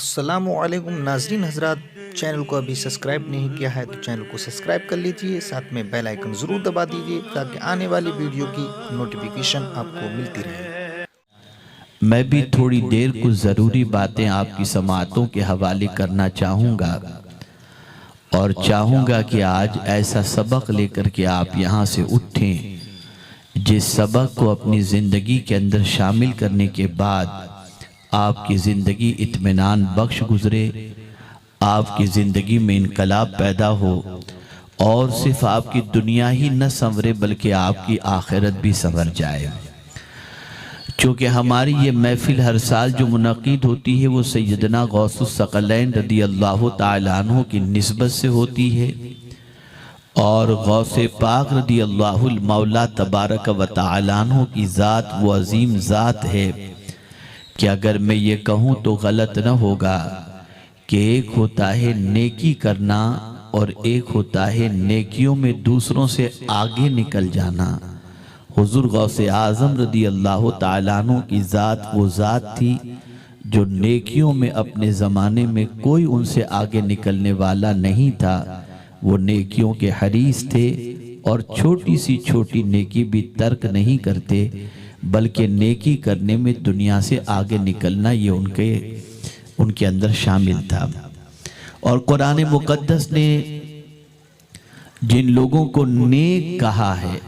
अस्सलामुअलैकुम नाजरीन हजरात, चैनल को अभी सब्सक्राइब नहीं किया है तो चैनल को सब्सक्राइब कर लीजिए, साथ में बेल आइकन ज़रूर दबा दीजिए ताकि आने वाली वीडियो की नोटिफिकेशन आपको मिलती रहे। मैं भी थोड़ी देर कुछ ज़रूरी बातें आपकी समाअतों के हवाले करना चाहूँगा और चाहूँगा कि आज ऐसा सबक लेकर के आप यहाँ से उठें जिस सबक को अपनी ज़िंदगी के अंदर शामिल करने के बाद आपकी ज़िंदगी इत्मीनान बख्श गुजरे, आपकी ज़िंदगी में इनकलाब पैदा हो और सिर्फ आपकी दुनिया ही न संवरे बल्कि आपकी आखिरत भी संवर जाए। चूँकि हमारी ये महफिल हर साल जो मुनक़िद होती है वो सैयदना गौसुस सकलैन रदी अल्लाह ताला अन्हु की निस्बत से होती है और गौसे पाक रदी अल्लाहुल मौला तबारक व तआला अन्हु की ज़ात वो अजीम ज़ात है कि अगर मैं ये कहूँ तो गलत न होगा कि एक होता है नेकी करना और एक होता है नेकियों में दूसरों से आगे निकल जाना। हुजूर गौसे आज़म रदी अल्लाह ताला अन्हु की ज़ात वो ज़ात थी जो नेकियों में अपने ज़माने में कोई उनसे आगे निकलने वाला नहीं था। वो नेकियों के हरीस थे और छोटी सी छोटी नेकी भी तर्क नहीं करते, बल्कि नेकी करने में दुनिया से आगे निकलना ये उनके अंदर शामिल था। और कुरान मुक़द्दस ने जिन लोगों को नेक कहा है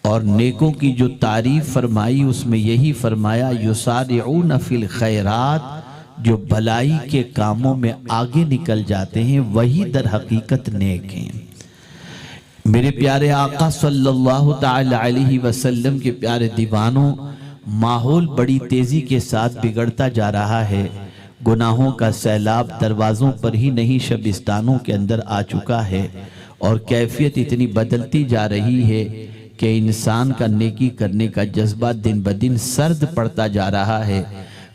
और नेकों की जो तारीफ फरमाई उसमें यही फरमाया युसारिऊन फिल खैरात, जो भलाई के कामों में आगे निकल जाते हैं वही दर हकीकत नेक हैं। मेरे प्यारे आका सल्लल्लाहु ताला अलैहि वसल्लम के प्यारे दीवानों, माहौल बड़ी तेजी के साथ बिगड़ता जा रहा है। गुनाहों का सैलाब दरवाज़ों पर ही नहीं शबिस्तानों के अंदर आ चुका है और कैफियत इतनी बदलती जा रही है कि इंसान का नेकी करने का जज्बा दिन ब दिन सर्द पड़ता जा रहा है।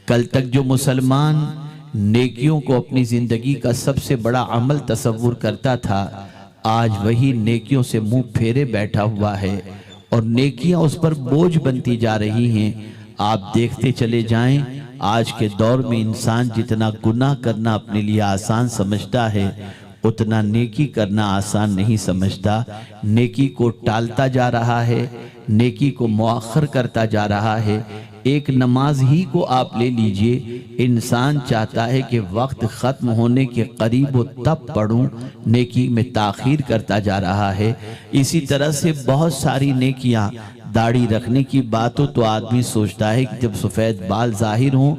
कल तक जो मुसलमान नेकियों को अपनी ज़िंदगी का सबसे बड़ा अमल तसव्वुर करता था, आज वही नेकियों से मुंह फेरे बैठा हुआ है और नेकियां उस पर बोझ बनती जा रही हैं। आप देखते चले जाएं, आज के दौर में इंसान जितना गुनाह करना अपने लिए आसान समझता है उतना नेकी करना आसान नहीं समझता। नेकी को टालता जा रहा है, नेकी को मुअख्खर करता जा रहा है। एक नमाज ही को आप ले लीजिए, इंसान चाहता है कि वक्त ख़त्म होने के करीब हो तब पढ़ूं, नेकी में ताख़ीर करता जा रहा है। इसी तरह से बहुत सारी नेकियां, दाढ़ी रखने की बात हो तो आदमी सोचता है कि जब सफ़ेद बाल ज़ाहिर हों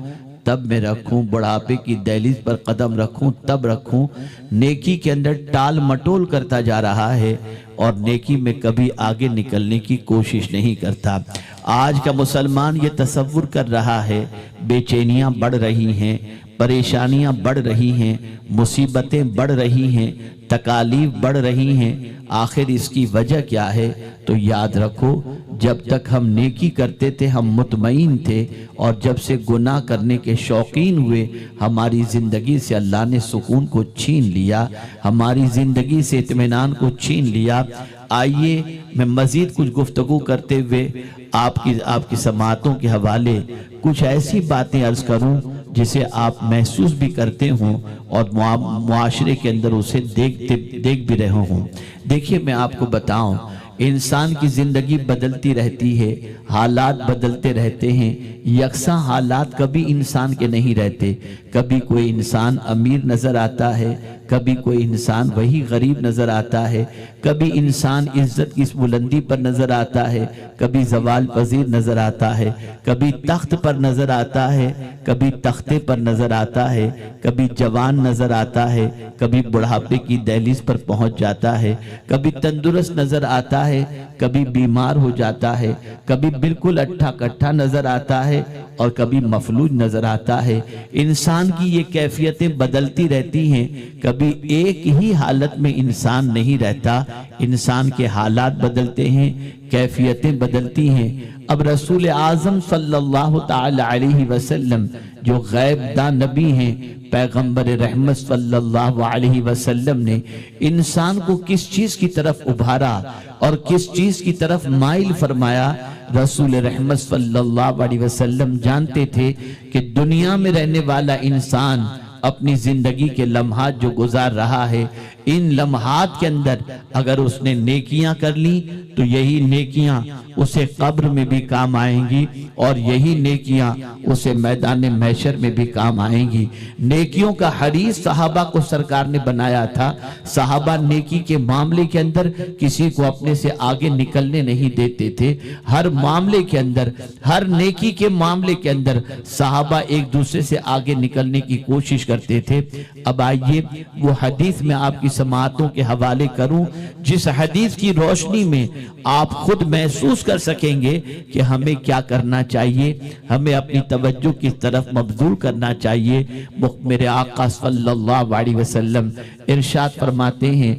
तब मैं रखूं, बुढ़ापे की दहलीज पर कदम रखूं तब रखूं। नेकी के अंदर टाल मटोल करता जा रहा है और नेकी में कभी आगे निकलने की कोशिश नहीं करता। आज का मुसलमान ये तसव्वुर कर रहा है बेचैनियां बढ़ रही हैं, परेशानियां बढ़ रही हैं, मुसीबतें बढ़ रही हैं, तकालीफ बढ़ रही हैं। आखिर इसकी वजह क्या है? तो याद रखो, जब तक हम नेकी करते थे हम मुतमईन थे और जब से गुनाह करने के शौकीन हुए हमारी ज़िंदगी से अल्लाह ने सुकून को छीन लिया, हमारी ज़िंदगी से इत्मीनान को छीन लिया। आइए मैं मज़ीद कुछ गुफ्तगू करते हुए आपकी समाअतों के हवाले कुछ ऐसी बातें अर्ज़ करूं जिसे आप महसूस भी करते हों और मुआशरे के अंदर उसे देख भी रहे हों। देखिए, मैं आपको बताऊं, इंसान की ज़िंदगी बदलती रहती है, हालात बदलते रहते हैं। यकसा हालात कभी इंसान के नहीं रहते। कभी कोई इंसान अमीर नज़र आता है, कभी कोई इंसान वही गरीब नज़र आता है, कभी इंसान इज्जत की बुलंदी पर नज़र आता है, कभी जवाल पजीर नज़र आता है, कभी तख्त पर नज़र आता है, कभी तख्ते पर नज़र आता है, कभी जवान नज़र आता है, कभी बुढ़ापे की दहलीज पर पहुंच जाता है, कभी तंदुरुस्त नज़र आता है, कभी बीमार हो जाता है, कभी बिल्कुल अट्ठा कट्ठा नज़र आता है और कभी मफलूज नज़र आता है। इंसान की ये कैफियतें बदलती रहती हैं, कभी एक ही हालत में इंसान नहीं रहता। इंसान के हालात बदलते हैं, कैफियतें बदलती हैं। अब रसूल आज़म सल्लल्लाहु ताला अलैहि वसल्लम जो गैबदा नबी हैं, पैगंबर रहमत सल्लल्लाहु अलैहि वसल्लम ने इंसान को किस चीज़ की तरफ उभारा और किस चीज़ की तरफ माइल फरमाया? रसूल रहमत सल्लल्लाहु अलैहि वसल्लम जानते थे कि दुनिया में रहने वाला इंसान अपनी जिंदगी के लम्हात जो गुजार रहा है, इन लम्हात के अंदर अगर उसने नेकियां कर ली तो यही नेकियां उसे कब्र में भी काम आएंगी और यही नेकियां उसे मैदान महशर में भी काम आएंगी। नेकियों का हरीस सहाबा को सरकार ने बनाया था। सहाबा नेकी के मामले के अंदर किसी को अपने से आगे निकलने नहीं देते थे। हर मामले के अंदर, हर नेकी के मामले के अंदर सहाबा एक दूसरे से आगे निकलने की कोशिश करते थे। अब आइए वो हदीस में आपकी समाअतों के हवाले करूं, जिस हदीस की रोशनी में आप खुद महसूस कर सकेंगे कि हमें क्या करना चाहिए, हमें अपनी तवज्जो की तरफ मबजूल करना चाहिए। मेरे आका सल्लल्लाहु अलैहि वसल्लम इरशाद फरमाते हैं,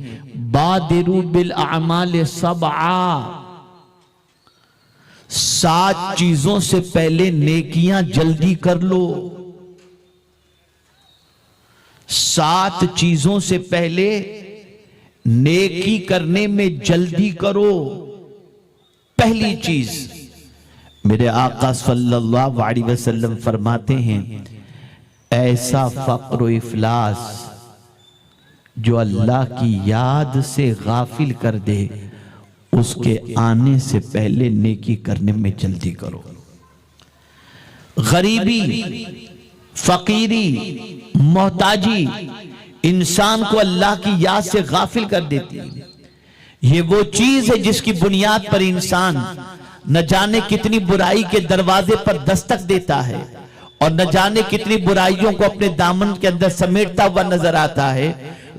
बादिरू बिल अमाल सबआ, 7 चीजों से पहले नेकियां जल्दी कर लो। 7 चीजों से पहले नेकी करने में जल्दी करो। पहली चीज मेरे आका सल्लल्लाहु अलैहि वसल्लम फरमाते हैं, ऐसा फक्र व इफलास जो अल्लाह की याद से गाफिल कर दे, उसके आने से पहले नेकी करने में जल्दी करो। गरीबी, फकीरी, मोहताजी इंसान को अल्लाह की याद से गाफिल कर देती है। ये वो चीज है जिसकी बुनियाद पर इंसान न जाने कितनी बुराई के दरवाजे पर दस्तक देता है और न जाने कितनी बुराइयों को अपने दामन के अंदर समेटता हुआ नजर आता है।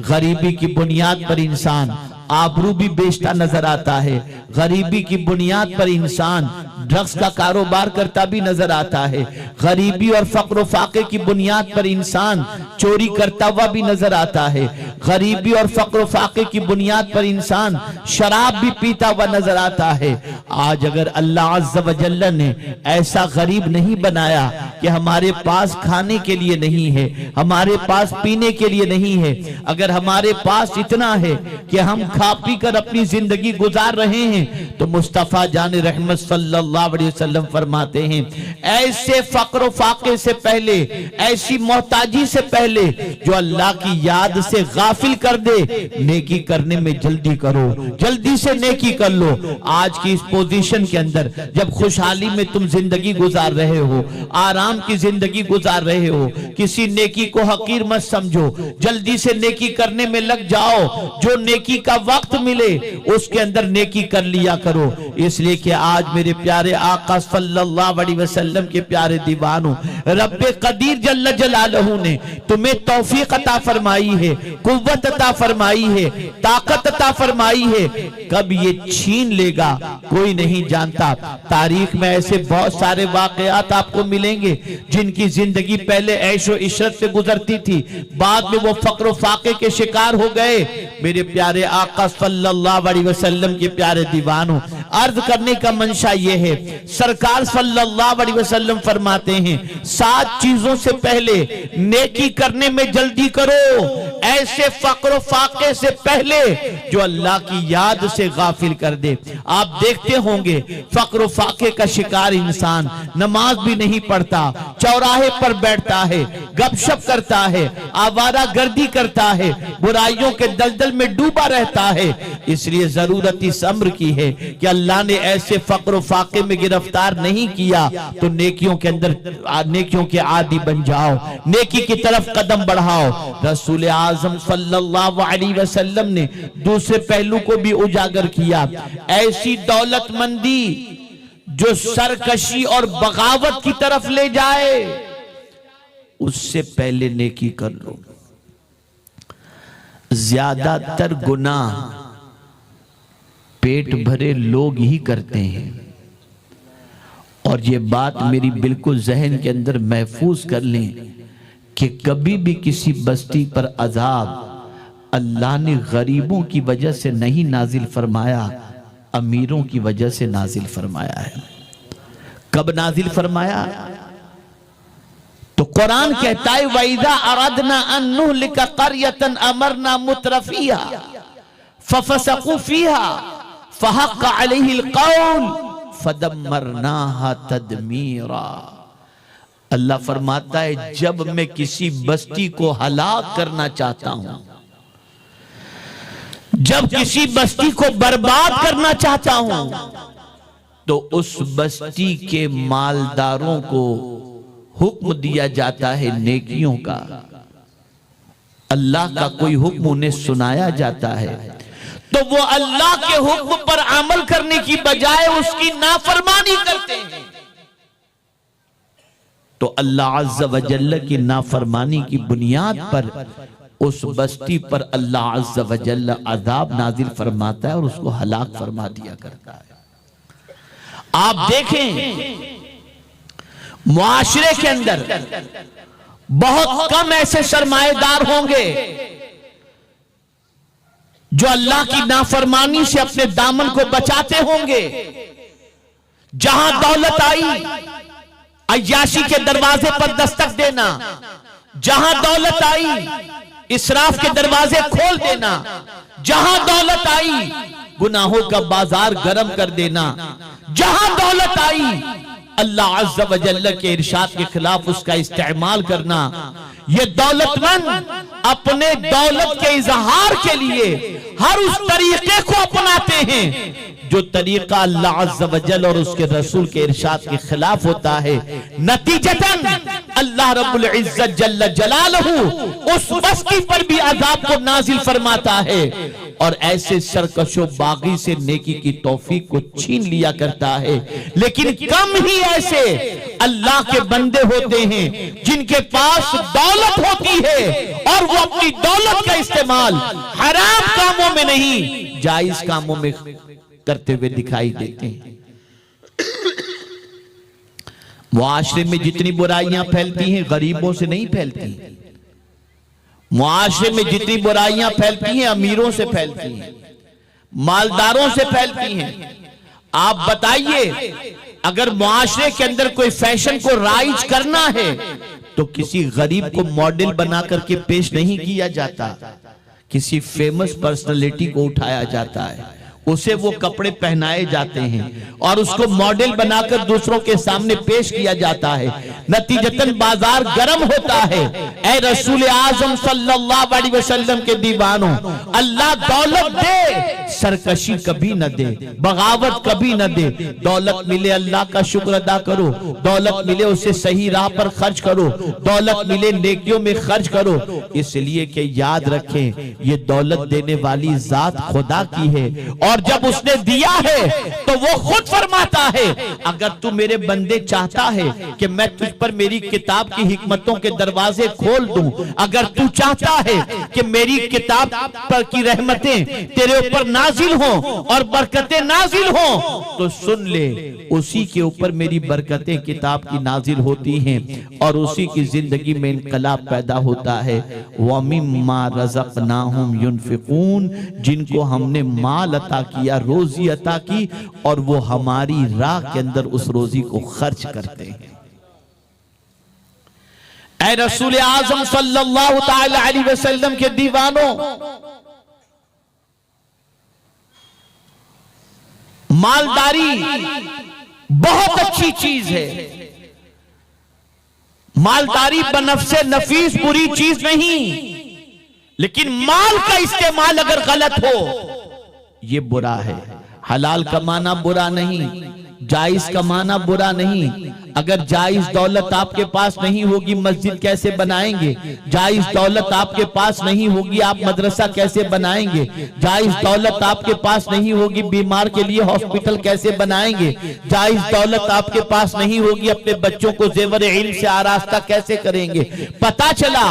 गरीबी की बुनियाद पर इंसान आबरू भी बेचता नजर आता है। गरीबी की बुनियाद पर इंसान ड्रग्स का कारोबार करता भी नजर आता है। गरीबी और फक्र फाके की बुनियाद पर इंसान चोरी करता हुआ भी नजर आता है। गरीबी और फक्र फाके की बुनियाद पर इंसान शराब भी पीता हुआ नजर आता है। आज अगर अल्लाह अज़्ज़ व जल्ल ने ऐसा गरीब नहीं बनाया कि हमारे पास खाने के लिए नहीं है, हमारे पास पीने के लिए नहीं है, अगर हमारे पास इतना है कि हम खा पी कर अपनी जिंदगी गुजार रहे हैं, तो मुस्तफा जान रहमत सल्लल्लाहु अलैहि वसल्लम फरमाते हैं, ऐसे फक्र फाके से पहले, ऐसी मोहताजी से पहले जो अल्लाह की याद से गाफिल कर दे, नेकी करने में जल्दी करो, जल्दी से नेकी कर लो। आज की इस पोजीशन के अंदर जब खुशहाली में तुम जिंदगी गुजार रहे हो, आराम की जिंदगी गुजार रहे हो, किसी नेकी को हकीर मत समझो, जल्दी से नेकी करने में लग जाओ। जो नेकी का वक्त मिले उसके अंदर नेकी कर लिया करो। इसलिए कि आज मेरे प्यारे आका सल्लल्लाहु अलैहि वसल्लम के प्यारे दीवानों, रब्बे कदीर जल्ल जलालहू ने तुम्हें तौफीक अता फरमाई है, कुव्वत अता फरमाई है, ताकत अता फरमाई है। कब ये छीन लेगा कोई नहीं जानता। तारीख में ऐसे बहुत सारे वाकयात आपको मिलेंगे जिनकी जिंदगी पहले ऐशो इशरत से गुजरती थी, बाद में वो फक्र फाके के शिकार हो गए। मेरे प्यारे आका सल्लल्लाहु अलैहि वसल्लम के प्यारे दीवानों, अर्ज करने का मंशा ये है, सरकार सल्लल्लाहु अलैहि वसल्लम फरमाते हैं, 7 चीजों से पहले नेकी करने में जल्दी करो, ऐसे फक्र फाके से पहले जो अल्लाह की याद से गाफिल कर दे। आप देखते होंगे फक्र फाके का शिकार इंसान नमाज भी नहीं पढ़ता, चौराहे पर बैठता है, गपशप करता है, आवारा गर्दी करता है, बुराइयों के दलदल में डूबा रहता है। इसलिए जरूरत इस अम्र की है कि अल्लाह ने ऐसे फक्र फाके में गिरफ्तार नहीं किया तो नेकियों के अंदर, नेकियों के आदी बन जाओ, नेकी की तरफ कदम बढ़ाओ। रसूल आजम सल्लल्लाहु अलैहि वसल्लम ने दूसरे पहलू को भी उजागर किया, ऐसी दौलतमंदी जो सरकशी और बगावत की तरफ ले जाए, उससे पहले नेकी कर लो। ज्यादातर गुनाह पेट भरे लोग ही करते हैं, और ये बात मेरी बिल्कुल जहन के अंदर महफूज कर लें कि कभी भी किसी बस्ती पर अजाब अल्लाह ने गरीबों की वजह से नहीं नाजिल फरमाया, अमीरों की वजह से नाजिल फरमाया है। कब नाजिल फरमाया? तो कुरान कहता है, वइज़ा अरदना अन नुहलिका क़रयतन अमरना मुत्रफिहा फफसक़ू फ़ीहा फ़हक़्क़ अलैहिल क़ौल फदम्मरनाहा तदमीरा। अल्लाह फरमाता है जब मैं किसी बस्ती को हलाक करना चाहता हूं, जब किसी बस्ती को बर्बाद करना चाहता हूं, तो उस बस्ती के मालदारों को हुक्म दिया जाता है नेकियों का। अल्लाह का कोई हुक्म उन्हें सुनाया जाता है तो वो अल्लाह के हुक्म पर अमल करने की बजाय उसकी नाफरमानी करते हैं, तो अल्लाह अज़्ज़ व जल्ल की नाफरमानी की बुनियाद पर उस बस्ती पर अल्लाह अज़्ज़ व जल्ल अज़ाब नाजिल फरमाता है और उसको हलाक फरमा दिया करता है। आप देखें मुआशरे के अंदर बहुत कम ऐसे सरमाएदार होंगे जो अल्लाह की नाफरमानी से अपने दामन को बचाते होंगे। जहां दौलत आई अय्याशी के दरवाजे पर दस्तक देना, जहां दौलत आई इसराफ के दरवाजे खोल देना, जहां दौलत आई गुनाहों का बाजार गर्म कर देना, जहां दौलत आई अल्लाह अज़्ज़ व जल्ल के इरशाद के खिलाफ उसका इस्तेमाल करना। ये दौलतमंद अपने दौलत के इजहार के लिए हर उस तरीके को अपनाते हैं जो तरीका अल्लाह अज़्ज़ व जल्ल और उसके रसूल के इरशाद के खिलाफ होता है। नतीजतन अल्लाह रब्बुल इज्जत जल्ल जलालहू उस बस्ती पर भी अजाब को नाजिल फरमाता है और ऐसे सरकशो बागी से नेकी की तौफीक को छीन लिया करता है। लेकिन कम ही ऐसे अल्लाह के बंदे होते हैं जिनके पास दौलत होती है और वो अपनी दौलत का इस्तेमाल हराम कामों में नहीं जायज कामों में करते हुए दिखाई देते हैं। मुआशरे में जितनी बुराइयां फैलती हैं गरीबों से नहीं फैलती। मुआशरे में जितनी बुराइयां फैलती हैं अमीरों से फैलती हैं, मालदारों से फैलती हैं। आप बताइए अगर मुआशरे के अंदर कोई फैशन को राइज करना है तो किसी गरीब को मॉडल बना करके पेश नहीं किया जाता, किसी फेमस पर्सनालिटी को उठाया जाता है, उसे वो कपड़े पहनाए जाते हैं और उसको मॉडल बनाकर दूसरों के सामने पेश किया जाता है। नतीजतन बाजार गर्म होता है। ऐ रसूल आजम सल्लल्लाहु अलैहि वसल्लम के दीवानों, अल्लाह दौलत दे सरकशी कभी न दे, बगावत कभी न दे। दौलत मिले अल्लाह का शुक्र अदा करो, दौलत मिले उसे सही राह पर खर्च करो, दौलत मिले नेकियों में खर्च करो, इसलिए कि याद रखें ये दौलत देने वाली जात खुदा की है और जब उसने दिया है तो वो खुद फरमाता है अगर तू मेरे बंदे चाहता है कि मैं तुझ पर मेरी किताब की हिकमतों के दरवाजे खोल दूं, अगर तू चाहता है कि मेरी किताब पर की रहमतें तेरे ऊपर नाजिल हो और बरकतें नाजिल हो तो सुन ले, उसी के ऊपर मेरी बरकतें किताब की नाजिल होती हैं और उसी की जिंदगी में इनकलाब पैदा होता है। व मिम्मा रज़क़नाहुम युनफ़िक़ून, जिनको हमने माल अता किया, रोजी अता की और वो हमारी राह के अंदर उस रोजी को खर्च करते हैं। ऐ रसूल आज़म सल्लल्लाहु ताला अलैहि वसल्लम के दीवानों, मालदारी बहुत अच्छी चीज है। मालदारी बनफ्से नफीस बुरी चीज नहीं, लेकिन माल का इस्तेमाल अगर गलत हो ये बुरा है। हलाल कमाना बुरा नहीं, जायज कमाना बुरा नहीं। अगर जायज दौलत आपके पास नहीं होगी मस्जिद कैसे बनाएंगे? जायज दौलत आपके पास नहीं होगी आप मदरसा कैसे बनाएंगे? जायज दौलत आपके पास नहीं होगी बीमार के लिए हॉस्पिटल कैसे बनाएंगे? जायज दौलत आपके पास नहीं होगी अपने बच्चों को जेवर इल्म से आरास्ता कैसे करेंगे? पता चला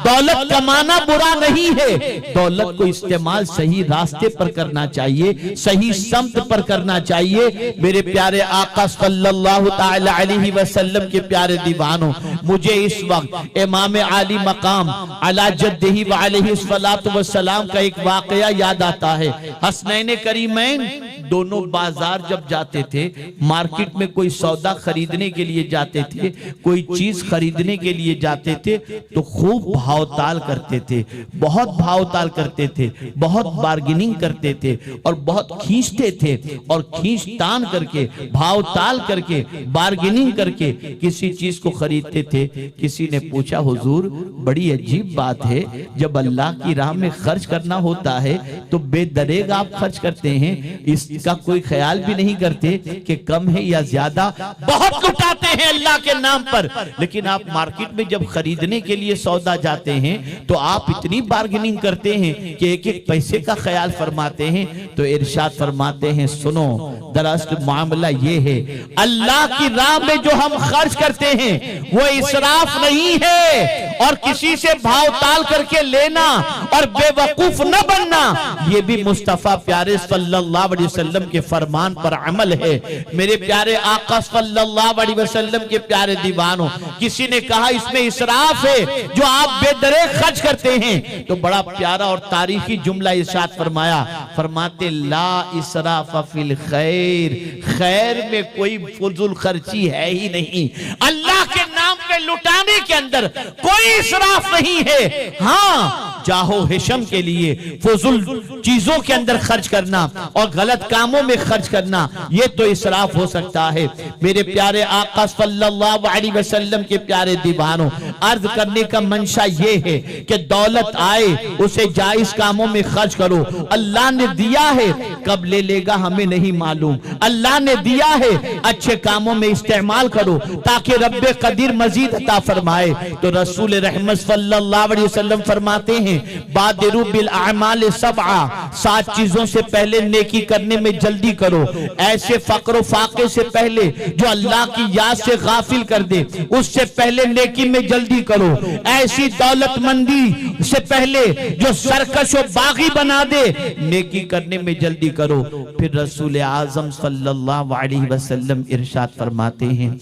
दौलत कमाना बुरा नहीं है, दौलत को इस्तेमाल सही रास्ते पर करना चाहिए, सही समत पर करना चाहिए। मेरे प्यारे आका सल्लल्लाहु ताला अलैहि वसल्लम के प्यारे दीवानों, मुझे इस वक्त इमाम आली मकाम अला जद्दिही व अलैहि सलातु व सलाम का एक वाकया याद आता है। हसनैन करीमैन दोनों बाजार जब जाते थे, मार्केट में कोई सौदा खरीदने के लिए जाते थे, कोई चीज खरीदने के लिए जाते थे तो खूब भावताल करते थे, बहुत भावताल करते थे, बहुत बार्गेनिंग करते थे और बहुत खींचते थे और खींच तान करके भाव ताल करके, बार्गेनिंग करके किसी चीज को खरीदते थे। किसी ने पूछा हुजूर बड़ी अजीब बात है, जब अल्लाह की राह में खर्च करना होता है तो बेदरेग आप खर्च करते हैं, इसका कोई ख्याल भी नहीं करते कि कम है या ज्यादा। बहुत लुटाते हैं अल्लाह के नाम पर, लेकिन आप मार्केट में जब खरीदने के लिए सौदा जाते हैं तो आप इतनी बार्गेनिंग करते हैं कि एक एक पैसे का ख्याल फरमाते हैं। तो इरशाद फरमाते हैं सुनो, दरअसल मामला ये है, अल्लाह की राह में जो हम खर्च करते हैं वो इसराफ नहीं है, और किसी से भाव ताल करके लेना और बेवकूफ न बनना, ये भी मुस्तफा प्यारे सल्लल्लाहु अलैहि वसल्लम के फरमान पर अमल है। मेरे प्यारे आका सल्लल्लाहु अलैहि वसल्लम के प्यारे दीवानों, किसी ने कहा इसमें इसराफ है जो आप बेदरेग खर्च करते हैं, तो बड़ा प्यारा और तारीखी जुमला इरशाद फरमाया, फरमाते ला इसराफ फिल खैर, खैर में कोई फुजुल खर्ची है ही नहीं। अल्लाह के नाम पे लुटाने के अंदर कोई इसराफ नहीं है। हाँ, जाहो हिशम के लिए फुजुल चीजों के अंदर खर्च करना और गलत कामों में खर्च करना, ये तो इसराफ हो सकता है। मेरे प्यारे आका सल्लल्लाहु अलैहि वसल्लम के प्यारे दीवानों, अर्ज करने का मंशा ये है कि दौलत आए उसे जायज कामों में खर्च करो। अल्लाह ने दिया है, कब ले लेगा हमें नहीं मालूम। अल्लाह ने दिया है, अच्छे कामों में इस्तेमाल करो ताकि रब्बे कदीर मजीद अता फरमाए। तो रसूल रहमत सल्लल्लाहु अलैहि वसल्लम फरमाते हैं बादिरू बिल अमाल सबआ, 7 चीजों से पहले नेकी करने में जल्दी करो। ऐसे फक्र फाके से पहले जो अल्लाह की याद से गाफिल कर दे, उससे पहले नेकी में जल्दी करो। ऐसी दौलतमंदी से पहले जो सरकश और बागी बना दे, नेकी करने में जल्दी करो। फिर रसूल आजम सल्लल्लाहु अलैहि वसल्लम इरशाद फरमाते हैं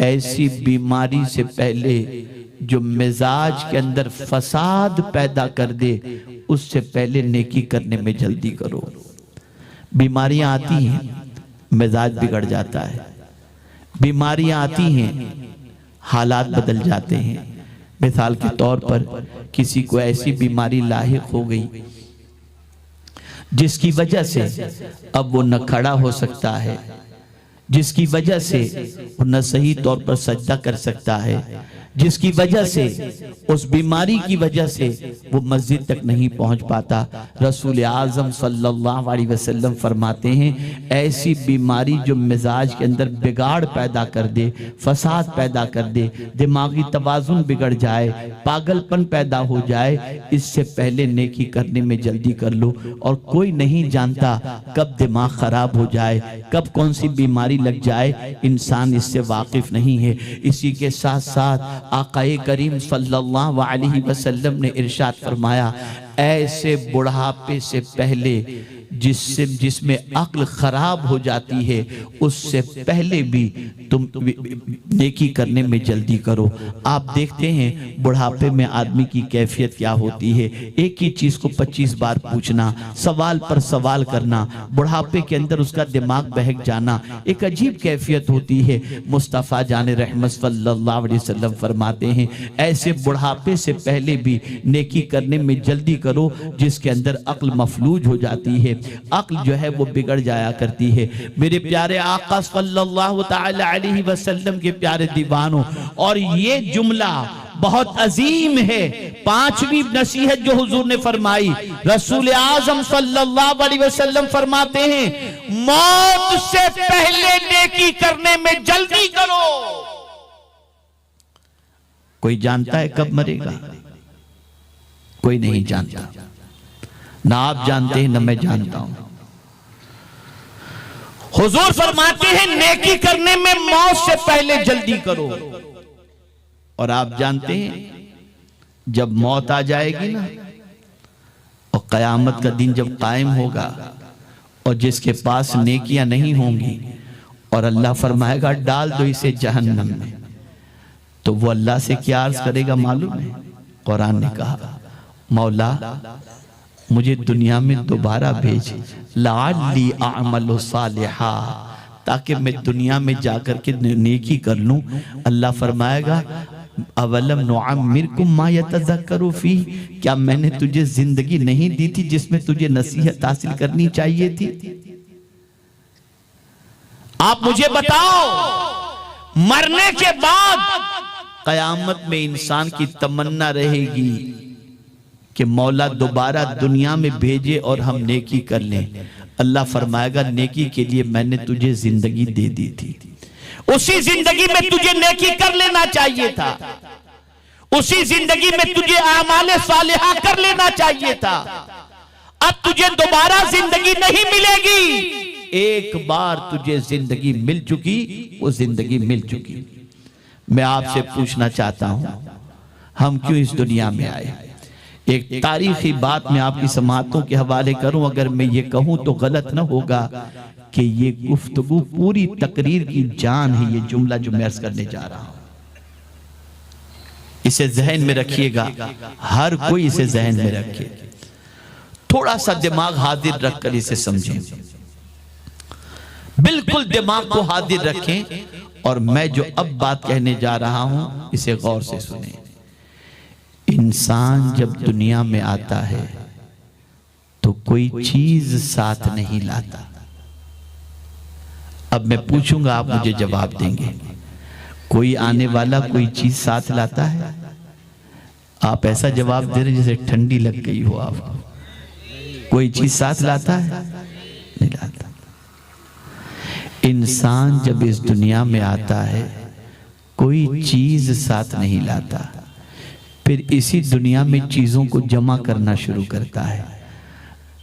ऐसी बीमारी से पहले जो मिजाज के अंदर फसाद पैदा कर दे, उससे पहले नेकी करने में जल्दी करो। बीमारियां आती हैं, मिजाज बिगड़ जाता है। बीमारियां आती हैं, हालात बदल जाते हैं। मिसाल के तौर पर किसी को ऐसी बीमारी लाहिक हो गई जिसकी वजह से अब वो न खड़ा हो सकता है, जिसकी वजह से वो न सही तौर पर सजदा कर सकता है, जिसकी वजह से उस बीमारी की वजह से वो मस्जिद तक नहीं पहुंच पाता। रसूल आजम सल्लल्लाहु अलैहि वसल्लम फरमाते हैं ऐसी बीमारी जो मिजाज के अंदर बिगाड़ पैदा कर दे, फसाद पैदा कर दे, दिमागी तवाजुन बिगड़ जाए, पागलपन पैदा हो जाए, इससे पहले नेकी करने में जल्दी कर लो। और कोई नहीं जानता कब दिमाग खराब हो जाए, कब कौन सी बीमारी लग जाए, इंसान इससे वाकिफ नहीं है। इसी के साथ साथ आकाए करीम सल्लल्लाहु अलैहि वसल्लम ने इरशाद फरमाया ऐसे बुढ़ापे से पहले जिसमें अक्ल खराब हो जाती है, उससे पहले भी तुम नेकी करने में जल्दी करो। आप देखते हैं बुढ़ापे में आदमी की कैफियत क्या होती है, एक ही चीज को 25 बार पूछना, सवाल पर सवाल करना, बुढ़ापे के अंदर उसका दिमाग बहक जाना, एक अजीब कैफियत होती है। मुस्तफ़ा जान रहमत सल्लल्लाहु अलैहि वसल्लम फरमाते हैं ऐसे बुढ़ापे से पहले भी नेकी करने में जल्दी करो, जिसके अंदर अक्ल मफलूज हो जाती है, अक्ल जो है वो बिगड़ जाया करती है। मेरे प्यारे आका सल्लल्लाहु ताला अलैहि वसल्लम के प्यारे दीवानों, और ये जुमला बहुत अजीम है। 5वीं नसीहत जो हुजूर ने फरमाई, रसूल आजम सल्लल्लाहु अलैहि वसल्लम फरमाते हैं मौत से पहले नेकी करने में जल्दी करो। कोई जानता है कब मरेगा? कोई नहीं जानता, ना आप जानते हैं ना मैं जानता हूं। हुजूर फरमाते हैं नेकी करने में मौत से पहले जल्दी करो। और आप जानते हैं जब मौत आ जाएगी ना, और कयामत का दिन जब कायम होगा और जिसके पास नेकियां नहीं होंगी और अल्लाह फरमाएगा डाल दो इसे जहन्नम में, तो वो अल्लाह से क्या अर्ज करेगा मालूम है? कुरान ने कहा मौला मुझे दुनिया में दोबारा भेज लाअल्ली अअमलु सालिहा, ताकि मैं दुनिया में जाकर के नेकी कर लूं। अल्लाह फरमाएगा अवलम नुअम्मिरकुम मा यतज़क्करु फी, क्या मैंने तुझे जिंदगी नहीं दी थी जिसमें तुझे नसीहत हासिल करनी चाहिए थी? आप मुझे बताओ, मरने के बाद कयामत में इंसान की तमन्ना रहेगी कि मौला दोबारा दुनिया में भेजे और हम नेकी कर लें। अल्लाह फरमाएगा नेकी के लिए मैंने तुझे जिंदगी दे दी थी, उसी जिंदगी में तुझे नेकी कर लेना चाहिए था, उसी जिंदगी में तुझे आमाले सालिहा कर लेना चाहिए था। अब तुझे दोबारा जिंदगी नहीं मिलेगी, एक बार तुझे जिंदगी मिल चुकी, वो जिंदगी मिल चुकी। मैं आपसे पूछना चाहता हूं, हम क्यों इस दुनिया में आए? एक तारीखी बात मैं आपकी समातों के हवाले करूं, अगर मैं ये कहूं तो गलत ना होगा कि ये गुफ्तगू पूरी तकरीर की जान है। ये जुमला जो मैं अर्ज करने जा रहा हूं, इसे जहन में रखिएगा, हर कोई इसे जहन में रखे, थोड़ा सा दिमाग हाजिर रखकर इसे समझें, बिल्कुल दिमाग को हाजिर रखें। और मैं जो अब बात कहने जा रहा हूं इसे गौर से सुने। इंसान जब दुनिया में आता है तो कोई चीज साथ नहीं लाता। अब मैं पूछूंगा, आप मुझे जवाब देंगे। कोई आने वाला कोई चीज साथ लाता है? आप ऐसा जवाब दे रहे जैसे ठंडी लग गई हो आपको। कोई चीज साथ लाता है? नहीं लाता। इंसान जब इस दुनिया में आता है कोई चीज साथ नहीं लाता, फिर इसी दुनिया में चीजों को जमा करना शुरू करता है।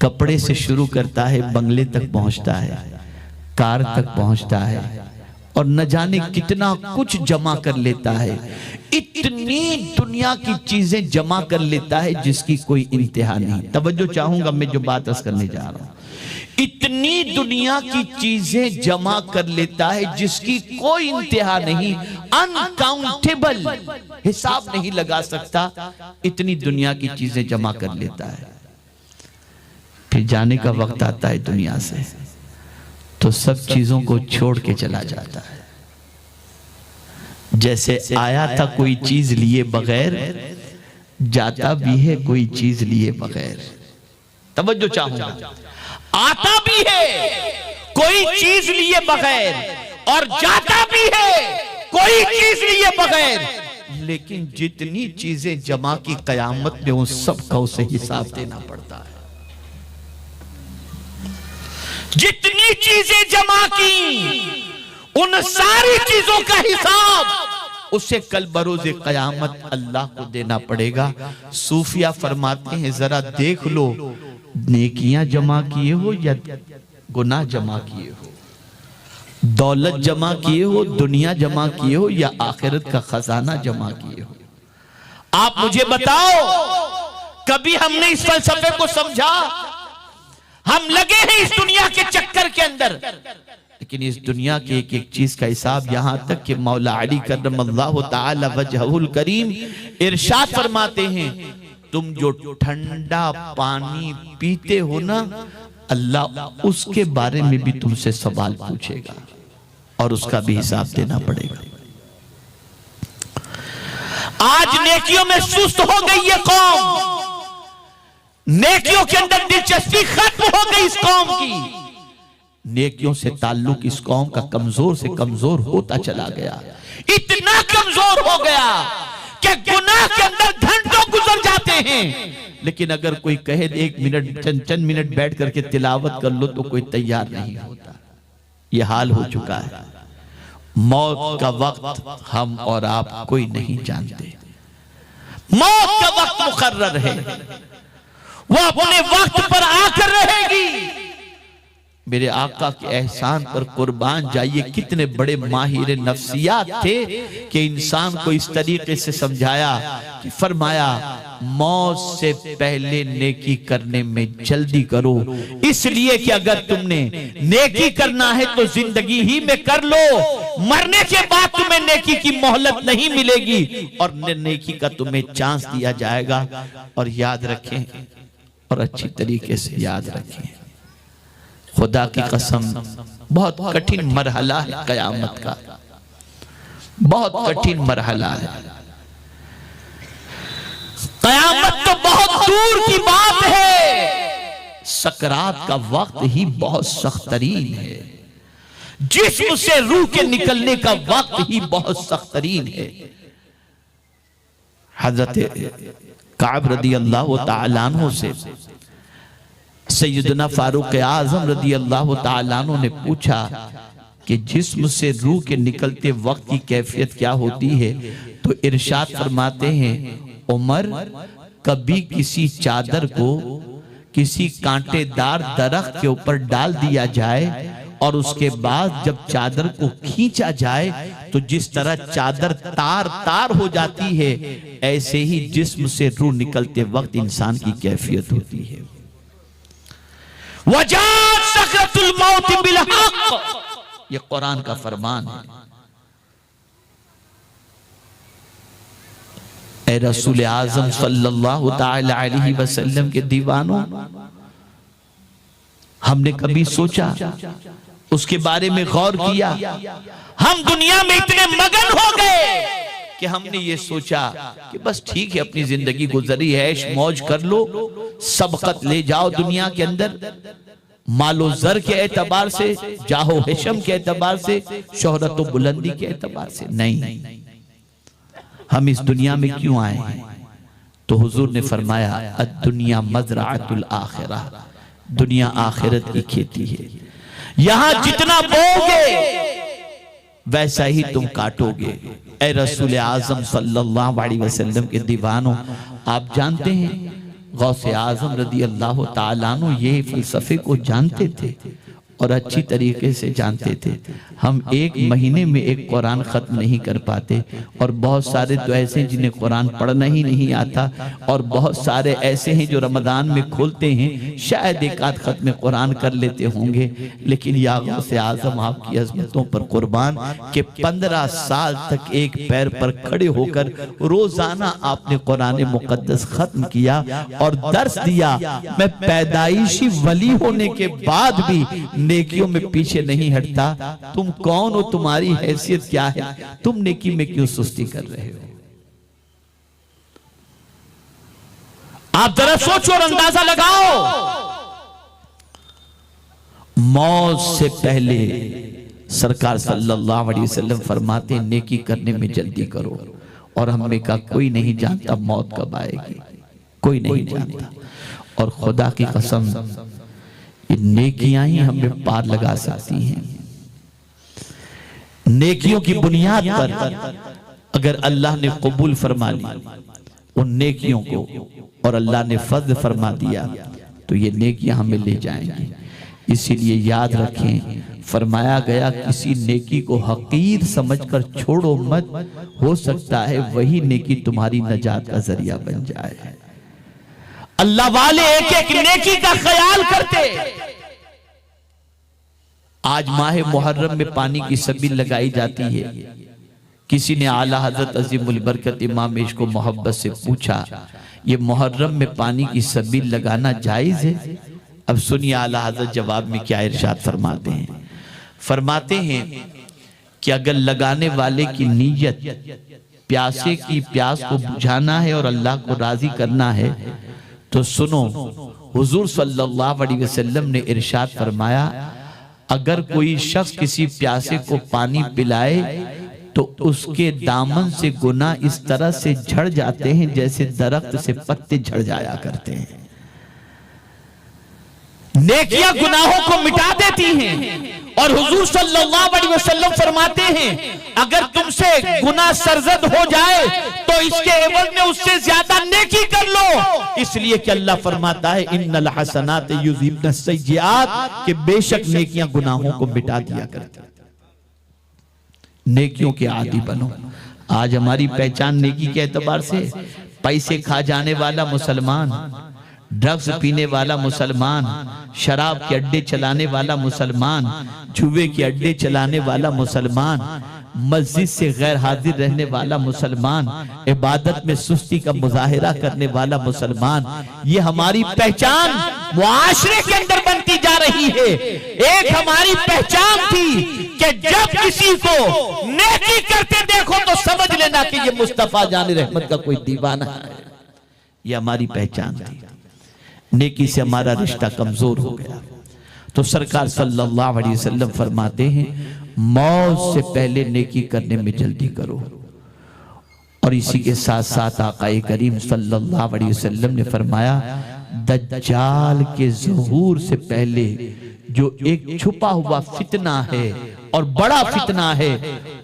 कपड़े से शुरू करता है, बंगले तक पहुंचता है, कार तक पहुंचता है, और न जाने कितना कुछ जमा कर लेता है। इतनी दुनिया की चीजें जमा कर लेता है जिसकी कोई इंतहा नहीं। तवज्जो चाहूंगा मैं जो बात अर्ज करने जा रहा हूं। इतनी दुनिया की चीजें जमा कर लेता है जिसकी कोई इंतहा नहीं, अनकाउंटेबल, हिसाब नहीं लगा सकता। इतनी दुनिया की चीजें जमा कर लेता है। फिर जाने का वक्त आता है दुनिया से तो सब चीजों को छोड़ के चला जाता है। जैसे आया था कोई चीज लिए बगैर, जाता भी है कोई चीज लिए बगैर। तवज्जो चाहूंगा, आता भी है कोई चीज लिए बगैर और जाता भी है कोई चीज लिए बगैर, लेकिन जितनी चीजें जमा की कयामत में उन सबका उसे हिसाब देना पड़ता है। जितनी चीजें जमा की उन सारी चीजों का हिसाब उसे कल बरोज़े कयामत अल्लाह को देना पड़ेगा। सूफिया फरमाते हैं जरा देख लो, नेकियां जमा किए हो या गुनाह जमा किए हो, दौलत जमा किए हो, दुनिया जमा किए हो, या आखिरत का खजाना जमा किए हो। आप मुझे बताओ, कभी हमने इस फलसफे को समझा? हम लगे हैं इस दुनिया के चक्कर के अंदर, लेकिन इस दुनिया के एक एक चीज का हिसाब, यहां तक कि मौला अली करमल्लाहु ताला वजहुल करीम इरशाद फरमाते हैं, तुम जो ठंडा पानी पीते हो ना, अल्लाह उसके बारे में भी तुमसे सवाल पूछेगा और उसका भी हिसाब देना पड़ेगा। आज नेकियों में सुस्त हो गई ये कौम, नेकियों के अंदर दिलचस्पी खत्म हो गई इस कौम की। नेकियों से ताल्लुक इस कौम का कमजोर से कमजोर होता चला गया, इतना कमजोर हो गया कि गुनाह के अंदर घंटों गुजर जाते हैं, लेकिन अगर कोई कहे एक मिनट चंद मिनट बैठ करके तिलावत कर लो तो कोई तैयार नहीं होता। यह हाल हो चुका है। मौत का वक्त हम और आप कोई नहीं जानते। मौत का वक्त मुकर्रर है, वो अपने वक्त पर आकर रहेगी। मेरे आका के एहसान पर कुर्बान जाइए, कितने बड़े माहिर नफ्सियात थे कि इंसान को इस तरीके से समझाया कि फरमाया मौत से पहले नेकी करने में जल्दी करो, इसलिए कि अगर तुमने नेकी करना है तो जिंदगी ही में कर लो, मरने के बाद तुम्हें नेकी की मोहलत नहीं मिलेगी और नेकी का तुम्हें चांस दिया जाएगा। और याद रखें, और अच्छी तरीके से याद रखें, खुदा की कसम बहुत कठिन मरहला है कयामत का, बहुत कठिन मरहला है। कयामत तो बहुत दूर की बात है, सकरात का वक्त ही बहुत सख्त तरीन है। जिस्म से रूह के निकलने का वक्त ही बहुत सख्त तरीन है। हजरत काब रदी अल्लाह तआला अन्हु से सैयदना फारूक आजम रदी अल्लाह तआला अन्हु ने पूछा कि जिस्म से रूह के निकलते वक्त की कैफियत क्या होती है, तो इरशाद फरमाते हैं, उमर, कभी किसी चादर को किसी कांटेदार दरख्त के ऊपर डाल दिया जाए और उसके बाद जब चादर को खींचा जाए तो जिस तरह चादर तार तार हो जाती है, ऐसे ही जिस्म से रूह निकलते वक्त इंसान की कैफियत होती है। वजात सकरतुल मौत बिल हक, ये कुरान का फरमान है। ए रसूल आजम सल्लल्लाहु ताला अलैहि वसल्लम के दीवानों, हमने कभी सोचा, उसके बारे में गौर किया? हम दुनिया में इतने मगन हो गए कि हमने ये सोचा कि बस ठीक है, अपनी जिंदगी गुजरी है, ऐश मौज कर लो, सबकत ले जाओ दुनिया के अंदर, मालो जर के एतबार से, जाहो हिशम के एतबार से, शोहरत व बुलंदी के एतबार से। नहीं, हम इस दुनिया में क्यों आए हैं? तो हुजूर ने फरमाया, अद्दुनिया मज़राअतुल आखिरह, दुनिया आखिरत की खेती है। यहां जितना बोओगे वैसा ही तुम काटोगे। ए रसूल आजम सल्लल्लाहु अलैहि वसल्लम के दीवानों, आप जानते हैं गौसे आजम रदी अल्लाह ताला अन्हु ये फलसफे को जानते थे और अच्छी तरीके से जानते थे। हम एक महीने में एक कुरान खत्म नहीं कर पाते, और बहुत सारे तो ऐसे हैं जिन्हें कुरान पढ़ना ही नहीं आता, और बहुत सारे ऐसे हैं जो रमजान में खोलते हैं, शायद एक आध खत्म कुरान कर लेते होंगे। लेकिन या गौसे आजम, आपकी अज़मतों पर कुर्बान के 15 साल तक एक पैर पर खड़े होकर रोजाना आपने कुरान मुकद्दस खत्म किया और दर्स दिया। मैं पैदाइशी वली होने के बाद भी नेकियों में पीछे नहीं हटता। तुम कौन हो? तुम्हारी हैसियत क्या है? तुम नेकी में क्यों सुस्ती कर रहे हो? आप जरा सोचो और अंदाजा लगाओ। मौत से पहले सरकार सल्लल्लाहु अलैहि वसल्लम फरमाते, नेकी करने में जल्दी करो। और हमने कहा, कोई नहीं जानता मौत कब आएगी, कोई नहीं जानता। और खुदा की कसम, नेकियां ही हमें पार लगा सकती हैं। नेकियों की बुनियाद पर अगर अल्लाह ने कबूल फरमा ली उन नेकियों को और अल्लाह ने फज़्ल फरमा दिया, तो ये नेकियां हमें ले जाएंगी। इसीलिए याद रखें, फरमाया गया, किसी नेकी को हकीर समझकर छोड़ो मत, हो सकता है वही नेकी तुम्हारी नजात का जरिया बन जाए। अल्लाह वाले एक एक नेकी का ख्याल करते। आज माह मुहर्रम में पानी की सबील लगाई जाती है। किसी ने आला हजरत अजीमुल बरकत इमाम इश्क को मोहब्बत से पूछा, ये मुहर्रम में पानी की सबील लगाना जायज है? अब सुनिए आला हजरत जवाब में क्या इरशाद फरमाते हैं। फरमाते हैं कि अगर लगाने वाले की नीयत प्यासे की प्यास को बुझाना है और अल्लाह को राजी करना है, तो सुनो, हुजूर सल्लल्लाहु अलैहि वसल्लम ने इरशाद फरमाया, अगर कोई शख्स किसी प्यासे को पानी पिलाए तो उसके दामन से गुनाह इस तरह से झड़ जाते हैं जैसे दरख्त से पत्ते झड़ जाया करते हैं। नेकियां गुनाहों को मिटा देती हैं। और हुजूर सल्लल्लाहु अलैहि वसल्लम फरमाते हैं, अगर तुमसे गुनाह सरजद हो जाए तो इसके एवज में उससे ज्यादा नेकी कर लो। इसलिए कि अल्लाह फरमाता है, इन्नल हसनात युज़हिबन सय्यिआत, कि बेशक नेकियां गुनाहों को मिटा दिया करती। नेकियों के आदी बनो। आज हमारी पहचान नेकी के एतबार से पैसे खा जाने वाला मुसलमान, ड्रग्स पीने वाला मुसलमान, शराब के अड्डे चलाने वाला मुसलमान, जुए के अड्डे चलाने वाला मुसलमान, मस्जिद से गैर हाजिर रहने वाला मुसलमान, इबादत में सुस्ती का मुजाहिरा करने वाला मुसलमान, ये हमारी पहचान मुआशरे के अंदर बनती जा रही है। एक हमारी पहचान थी कि जब किसी को नेकी करते देखो तो समझ लेना कि ये मुस्तफा जान रहमत का कोई दीवाना है। ये हमारी पहचान थी। नेकी से हमारा रिश्ता कमजोर हो गया। तो सरकार सल्लल्लाहु अलैहि वसल्लम फरमाते हैं मौत से पहले नेकी करने में जल्दी करो। और इसी के साथ साथ आकाए करीम सल्लल्लाहु अलैहि वसल्लम ने फरमाया दज्जाल के ज़हूर से पहले जो एक छुपा हुआ फितना है और बड़ा फितना है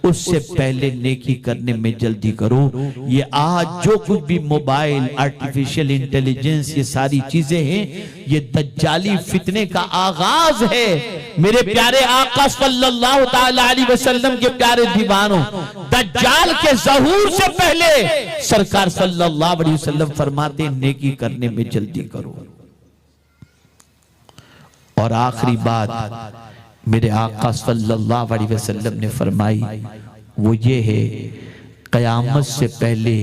उससे पहले नेकी करने में जल्दी करो। ये आज जो कुछ भी मोबाइल, आर्टिफिशियल इंटेलिजेंस, ये सारी चीजें हैं, ये दज्जाली फितने का आगाज है। मेरे प्यारे आका सल्लल्लाहु ताला अलैहि वसल्लम के प्यारे दीवानों, दज्जाल के ज़हूर से पहले सरकार सल्लल्लाहु अलैहि वसल्लम फरमाते नेकी करने में जल्दी करो। और आखिरी बात मेरे आका सल्लल्लाहु अलैहि वसल्लम ने फरमाई वो ये है क़यामत से पहले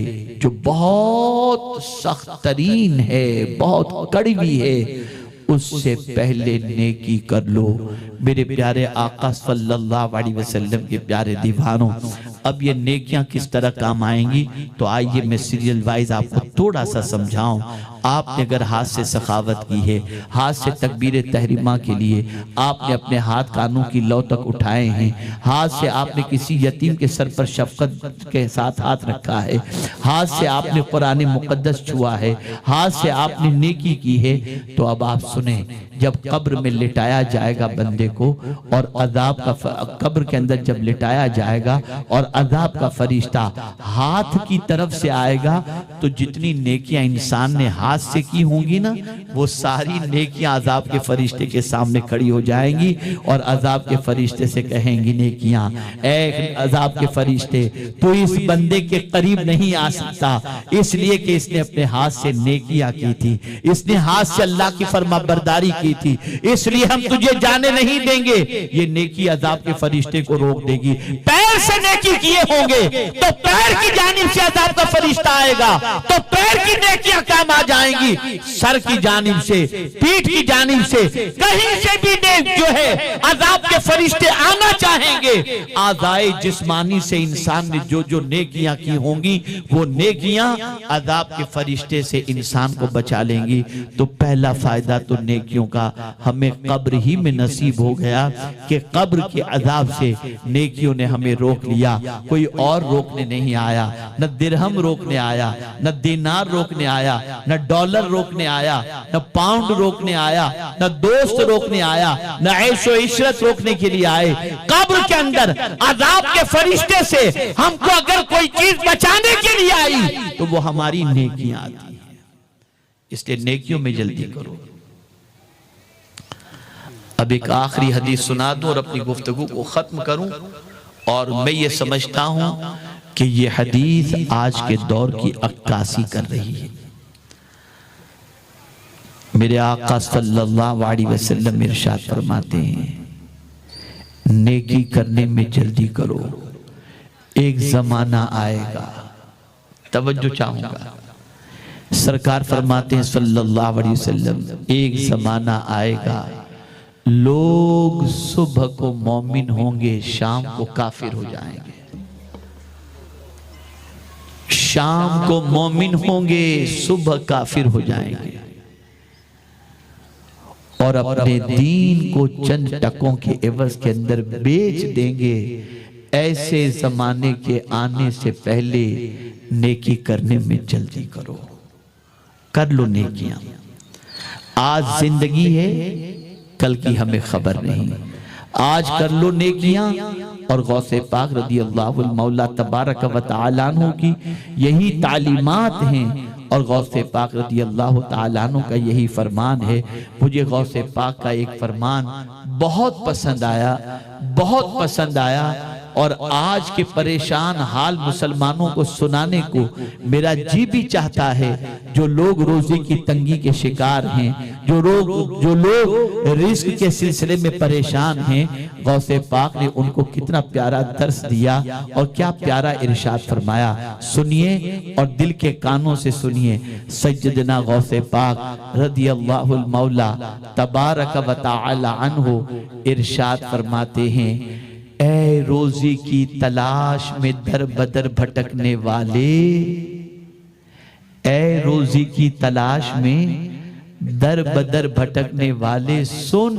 जो बहुत सख्त तरीन है, बहुत कड़वी है, उससे पहले नेकी कर लो। मेरे प्यारे आका सल्लल्लाहु अलैहि वसल्लम के प्यारे दीवानों, अब ये नेकियां किस तरह काम आएंगी तो आइए मैं सीरियल वाइज आपको थोड़ा सा समझाऊं। आपने अगर हाथ से सखावत की है, हाथ से तकबीर तहरीमा के लिए आपने अपने हाथ कानों की लौ तक उठाए हैं, हाथ से आपने किसी यतीम के सर पर शफकत के साथ हाथ रखा है, हाथ से आपने कुरान मुकद्दस छुआ है, हाथ से आपने नेकी की है, तो अब आप सुने जब कब्र में लिटाया जाएगा बंदे को और अजाब का कब्र के अंदर जब लिटाया जाएगा और अजाब का फरिश्ता हाथ की तरफ से आएगा तो जितनी नेकियां इंसान ने हाथ से की होंगी ना वो सारी नेकियां अजाब के फरिश्ते के सामने खड़ी हो जाएंगी और अजाब के फरिश्ते से कहेंगी नेकियां, ऐ अजाब के फरिश्ते तो इस बंदे के करीब नहीं आ सकता इसलिए कि इसने अपने हाथ से नेकियां की थी, इसने हाथ से अल्लाह की फरमाबरदारी की थी, इसलिए हम तुझे जाने नहीं देंगे। ये नेकी अजाब के फरिश्ते को रोक देगी। पैर से नेकी किए होंगे तो पैर की जानिब से अजाब का फरिश्ता आएगा तो पैर की नेकियां काम आ जाएंगी, सर की जानिब से, पीठ की जानिब से, कहीं से भी नेक जो है अजाब के फरिश्ते आना चाहेंगे। आज़ाए जिस्मानी से इंसान ने जो जो नेकियां की होंगी वो नेकियां अजाब के फरिश्ते से इंसान को बचा लेंगी। तो पहला फायदा तो नेकियों का हमें कब्र ही में नसीब हो गया कि कब्र के अजाब से नेकियों ने हमें रोक लिया। कोई और रोकने नहीं आया, न दिरहम रोकने आया, न दीनार रोकने आया, न डॉलर रोकने आया, न पाउंड रोकने आया, न दोस्त रोकने आया, न ऐशो इशरत रोकने के लिए आए। कब्र के अंदर अजाब के फरिश्ते से हमको अगर कोई चीज बचाने के लिए आई तो वो हमारी नेकियां आती है। इसलिए नेकियों में जल्दी करो। अब एक आखिरी हदीस सुना दूं और अपनी गुफ्तगू को खत्म करूं। और मैं ये समझता हूं कि ये हदीस आज के दौर की अक्कासी कर रही है। मेरे आका सल्लल्लाहु अलैहि वसल्लम इरशाद फरमाते हैं नेकी करने में जल्दी करो, एक जमाना आएगा, तवज्जो चाहूंगा, सरकार फरमाते हैं सल्लल्लाहु अलैहि वसल्लम एक जमाना आएगा लोग सुबह को मोमिन होंगे, शाम को काफिर हो जाएंगे। शाम को मोमिन होंगे, सुबह काफिर हो जाएंगे और अपने दीन को चंद टकों के एवज के अंदर बेच देंगे। ऐसे जमाने के आने से पहले नेकी करने में जल्दी करो, कर लो नेकियां। आज जिंदगी है, कल की हमें खबर नहीं। आज कर लो नेकियां। और गौसे पाक रदी अल्लाहुल मौला तबारक व तआला अन्हु की यही तालीमात हैं और गौसे पाक रदी अल्लाह तआला अन्हु का यही फरमान है। मुझे गौसे पाक का एक फरमान बहुत पसंद आया, बहुत पसंद आया और आज के परेशान हाल मुसलमानों को सुनाने को मेरा जी भी चाहता है। जो लोग रोजी की तंगी के शिकार हैं, जो लोग रिस्क के सिलसिले में परेशान हैं, गौसे पाक ने उनको कितना प्यारा दर्स दिया और क्या प्यारा इरशाद फरमाया। सुनिए और दिल के कानों से सुनिए। सैयदना गौसे पाक रदी अल्लाहुल मौला तबारक व तआला अन्हु इरशाद फरमाते हैं, ऐ रोजी की तलाश में दर बदर भटकने वाले, ऐ रोजी की तलाश में दर बदर भटकने वाले, सुन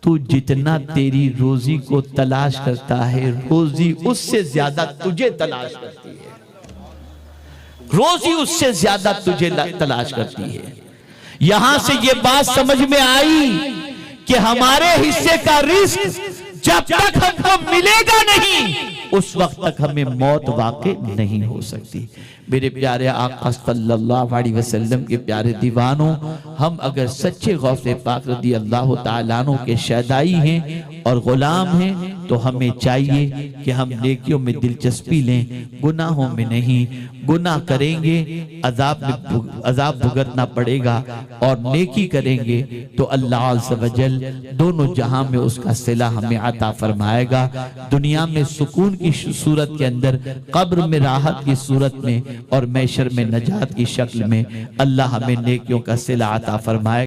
तू जितना तेरी रोजी को तलाश करता है, रोजी उससे ज्यादा तुझे तलाश करती है। रोजी उससे ज्यादा तुझे तलाश करती है। यहां से ये बात समझ में आई कि हमारे हिस्से का रिस्क जब तक हमको मिलेगा नहीं, उस वक्त तक हमें मौत वाक़ई नहीं हो सकती। मेरे प्यारे आका सल्लल्लाहु अलैहि वसल्लम के प्यारे दीवानों, हम अगर सच्चे गौसे पाक रज़ी अल्लाह तआला अन्हु के शहदाई हैं और गुलाम हैं, तो हमें चाहिए कि हम नेकियों में दिलचस्पी लें, गुनाहों में नहीं। गुनाह करेंगे अजाब भुगतना पड़ेगा, और नेकी करेंगे तो अल्लाह अज़्ज़ व जल दोनों जहां में उसका सिला हमें अता फरमाएगा। दुनिया में सुकून की सूरत के अंदर, कब्र में राहत की सूरत में, और मैशर में नजात की शक्ल में अल्लाह हमें नेकियों का सिला अता फरमाएगा।